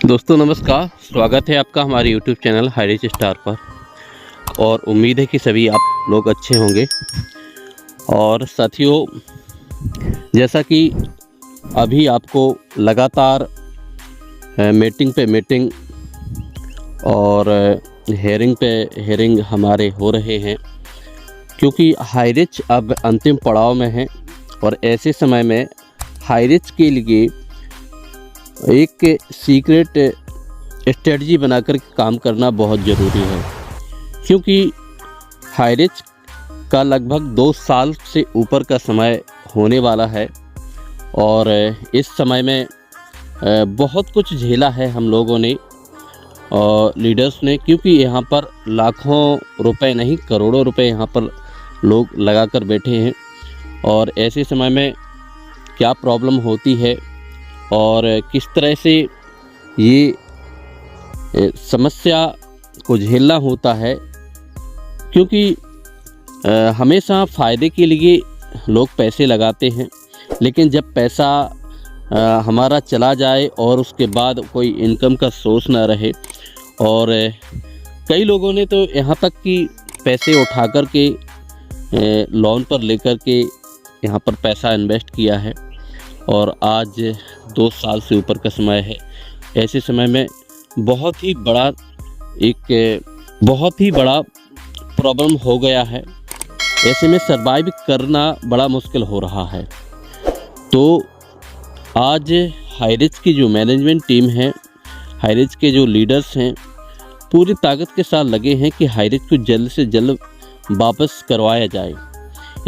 दोस्तों नमस्कार, स्वागत है आपका हमारे YouTube channel high rich star पर। और उम्मीद है कि सभी आप लोग अच्छे होंगे। और साथियों, जैसा कि अभी आपको लगातार मीटिंग पे मीटिंग और हेयरिंग हमारे हो रहे हैं, क्योंकि हाई रिच अब अंतिम पड़ाव में है। और ऐसे समय में हाई रिच के लिए एक सीक्रेट स्ट्रेटजी बनाकर काम करना बहुत ज़रूरी है, क्योंकि हाई रिच का लगभग 2 साल से ऊपर का समय होने वाला है। और इस समय में बहुत कुछ झेला है हम लोगों ने और लीडर्स ने, क्योंकि यहाँ पर लाखों रुपए नहीं करोड़ों रुपए यहाँ पर लोग लगा कर बैठे हैं। और ऐसे समय में क्या प्रॉब्लम होती है और किस तरह से ये समस्या को झेलना होता है, क्योंकि हमेशा फ़ायदे के लिए लोग पैसे लगाते हैं, लेकिन जब पैसा हमारा चला जाए और उसके बाद कोई इनकम का सोर्स ना रहे। और कई लोगों ने तो यहाँ तक कि पैसे उठा कर के लोन पर लेकर के यहाँ पर पैसा इन्वेस्ट किया है, और आज 2 साल से ऊपर का समय है। ऐसे समय में बहुत ही बड़ा प्रॉब्लम हो गया है। ऐसे में सर्वाइव करना बड़ा मुश्किल हो रहा है। तो आज हाई रिच की जो मैनेजमेंट टीम है, हाई रिच के जो लीडर्स हैं, पूरी ताकत के साथ लगे हैं कि हाई रिच को जल्द से जल्द वापस करवाया जाए।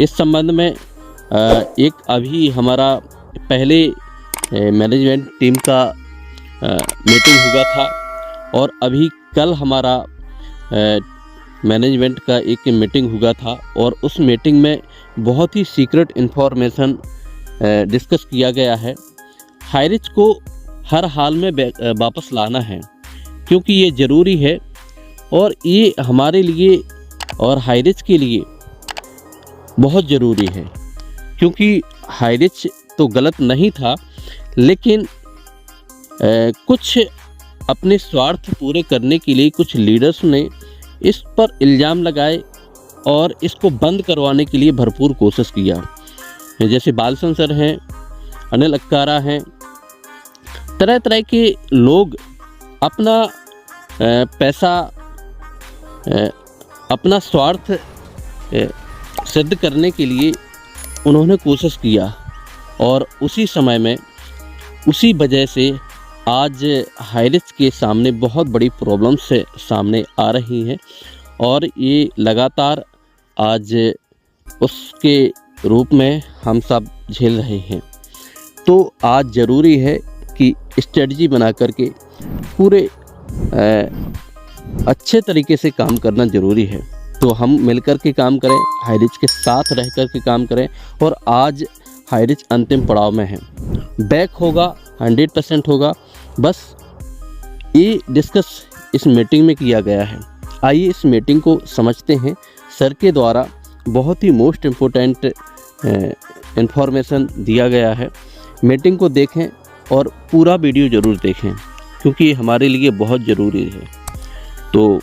इस संबंध में एक अभी हमारा पहले मैनेजमेंट टीम का मीटिंग हुआ था, और अभी कल हमारा मैनेजमेंट का एक मीटिंग हुआ था। और उस मीटिंग में बहुत ही सीक्रेट इन्फॉर्मेशन डिस्कस किया गया है। हाई रिच को हर हाल में वापस लाना है, क्योंकि ये ज़रूरी है, और ये हमारे लिए और हाई रिच के लिए बहुत ज़रूरी है। क्योंकि हाई रिच तो गलत नहीं था, लेकिन कुछ अपने स्वार्थ पूरे करने के लिए कुछ लीडर्स ने इस पर इल्ज़ाम लगाए और इसको बंद करवाने के लिए भरपूर कोशिश किया। जैसे बालसन सर हैं, अनिल अक्कारा हैं, तरह तरह के लोग अपना पैसा, अपना स्वार्थ सिद्ध करने के लिए उन्होंने कोशिश किया। और उसी समय में, उसी वजह से आज हाई रिच के सामने बहुत बड़ी प्रॉब्लम से सामने आ रही हैं, और ये लगातार आज उसके रूप में हम सब झेल रहे हैं। तो आज ज़रूरी है कि स्ट्रेटजी बना करके पूरे अच्छे तरीके से काम करना ज़रूरी है। तो हम मिलकर के काम करें, हाई रिच के साथ रह कर के काम करें। और आज हाई रिच अंतिम पड़ाव में है, बैक होगा, 100% होगा। बस ये डिस्कस इस मीटिंग में किया गया है। आइए इस मीटिंग को समझते हैं। सर के द्वारा बहुत ही मोस्ट इम्पोर्टेंट इन्फॉर्मेशन दिया गया है। मीटिंग को देखें और पूरा वीडियो ज़रूर देखें, क्योंकि ये हमारे लिए बहुत ज़रूरी है। तो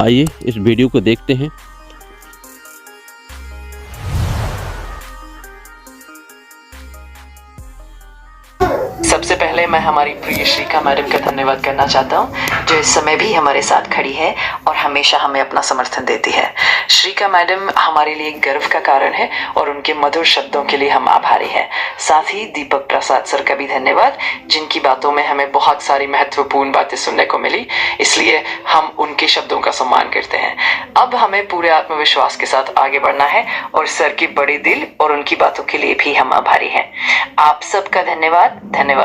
आइए इस वीडियो को देखते हैं। सबसे पहले मैं हमारी प्रिय श्रीका मैडम का धन्यवाद करना चाहता हूं, जो इस समय भी हमारे साथ खड़ी है और हमेशा हमें अपना समर्थन देती है। श्रीका मैडम हमारे लिए गर्व का कारण है और उनके मधुर शब्दों के लिए हम आभारी हैं। साथ ही दीपक प्रसाद सर का भी धन्यवाद, जिनकी बातों में हमें बहुत सारी महत्वपूर्ण बातें सुनने को मिली, इसलिए हम उनके शब्दों का सम्मान करते हैं। अब हमें पूरे आत्मविश्वास के साथ आगे बढ़ना है, और सर के बड़े दिल और उनकी बातों के लिए भी हम आभारी हैं। आप सबका धन्यवाद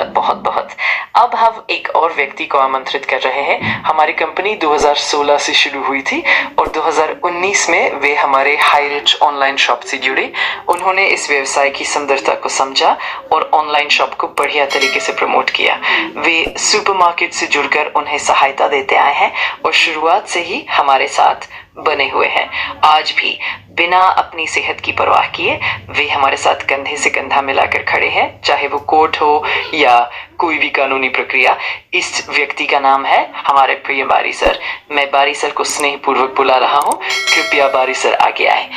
बहुत बहुत। अब हम एक और व्यक्ति को आमंत्रित कर रहे हैं। हमारी कंपनी 2016 से शुरू हुई थी और 2019 में वे हमारे हाई रिच ऑनलाइन शॉप से जुड़े। उन्होंने इस व्यवसाय की सुंदरता को समझा और ऑनलाइन शॉप को बढ़िया तरीके से प्रमोट किया। वे सुपरमार्केट से जुड़कर उन्हें सहायता देते आए हैं और शुरुआत से ही हमारे साथ बने हुए हैं। आज भी बिना अपनी सेहत की परवाह किए वे हमारे साथ कंधे से कंधा मिलाकर खड़े हैं, चाहे वो कोर्ट हो या कोई भी कानूनी प्रक्रिया। इस व्यक्ति का नाम है हमारे प्रिय बारी सर। मैं बारी सर को स्नेहपूर्वक बुला रहा हूँ, कृपया बारी सर आगे आए।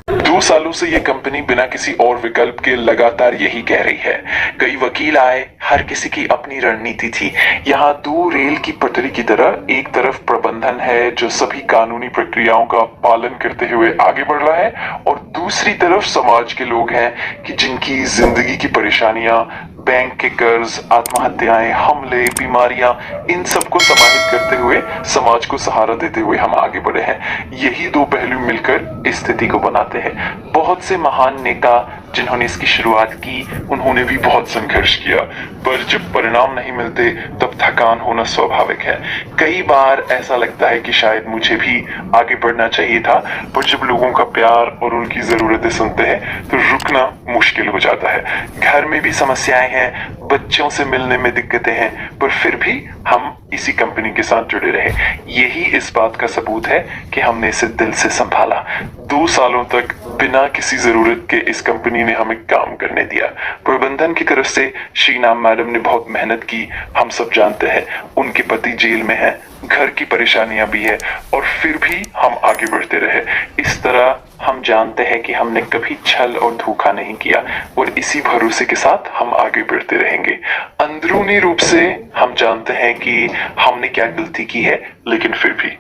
2 सालों से ये कंपनी बिना किसी और विकल्प के लगातार यही कह रही है। कई वकील आए, हर किसी की अपनी रणनीति थी। यहाँ 2 रेल की पटरी की तरह एक तरफ प्रबंधन है जो सभी कानूनी प्रक्रियाओं का पालन करते हुए आगे बढ़ रहा है, और दूसरी तरफ समाज के लोग हैं कि जिनकी जिंदगी की परेशानियां, बैंक के कर्ज, आत्महत्याएं, हमले, बीमारियां, इन सबको समाहित करते हुए समाज को सहारा देते हुए हम आगे बढ़े हैं। यही 2 पहलू मिलकर इस स्थिति को बनाते हैं। बहुत से महान नेता जिन्होंने इसकी शुरुआत की, उन्होंने भी बहुत संघर्ष किया, पर जब परिणाम नहीं मिलते तब थकान होना स्वाभाविक है। कई बार ऐसा लगता है कि शायद मुझे भी आगे बढ़ना चाहिए था, पर जब लोगों का प्यार और उनकी जरूरतें सुनते हैं तो रुकना मुश्किल हो जाता है। घर में भी समस्याएं हैं, बच्चों से मिलने में दिक्कतें हैं, पर फिर भी हम इसी कंपनी के साथ जुड़े रहे। यही इस बात का सबूत है कि हमने इसे दिल से संभाला। 2 सालों तक बिना किसी जरूरत के इस कंपनी ने हमें काम करने दिया। प्रबंधन की तरफ से श्रीनाम मैडम ने बहुत मेहनत की। हम सब जानते हैं उनके पति जेल में हैं, घर की परेशानियां भी है, और फिर भी हम आगे बढ़ते रहे। इस तरह हम जानते हैं कि हमने कभी छल और धोखा नहीं किया, और इसी भरोसे के साथ हम आगे बढ़ते रहेंगे। अंदरूनी रूप से हम जानते हैं कि हमने क्या गलती की है, लेकिन फिर भी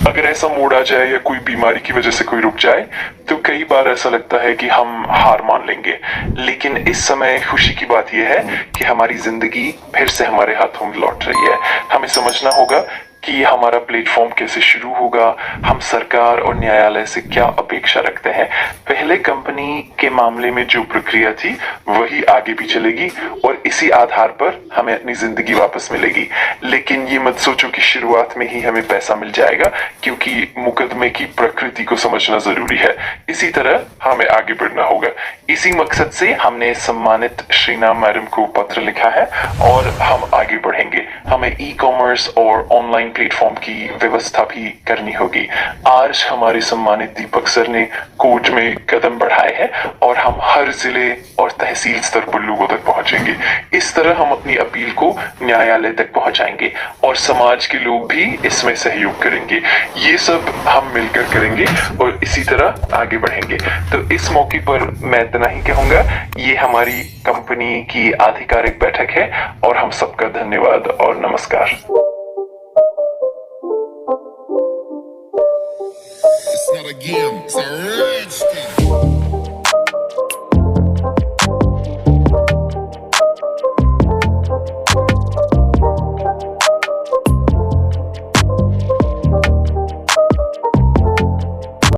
अगर ऐसा मोड़ आ जाए या कोई बीमारी की वजह से कोई रुक जाए तो कई बार ऐसा लगता है कि हम हार मान लेंगे। लेकिन इस समय खुशी की बात यह है कि हमारी जिंदगी फिर से हमारे हाथों में लौट रही है। हमें समझना होगा कि हमारा प्लेटफॉर्म कैसे शुरू होगा, हम सरकार और न्यायालय से क्या अपेक्षा रखते हैं। पहले कंपनी के मामले में जो प्रक्रिया थी वही आगे भी चलेगी, और इसी आधार पर हमें अपनी जिंदगी वापस मिलेगी। लेकिन ये मत सोचो कि शुरुआत में ही हमें पैसा मिल जाएगा, क्योंकि मुकदमे की प्रकृति को समझना जरूरी है। इसी तरह हमें आगे बढ़ना होगा। इसी मकसद से हमने सम्मानित श्रीनाम मैडम को पत्र लिखा है, और हम आगे बढ़ेंगे। हमें ई-कॉमर्स और ऑनलाइन प्लेटफॉर्म की व्यवस्था भी करनी होगी। आज हमारे सम्मानित दीपक सर ने कोर्ट में कदम बढ़ाए हैं, और हम हर जिले और तहसील स्तर पर लोगों तक पहुंचेंगे। इस तरह हम अपनी अपील को न्यायालय तक पहुंचाएंगे, और समाज के लोग भी इसमें सहयोग करेंगे। ये सब हम मिलकर करेंगे और इसी तरह आगे बढ़ेंगे। तो इस मौके पर मैं इतना ही कहूंगा, ये हमारी कंपनी की आधिकारिक बैठक है, और हम सबका धन्यवाद और नमस्कार। It's not a game, it's a rich thing.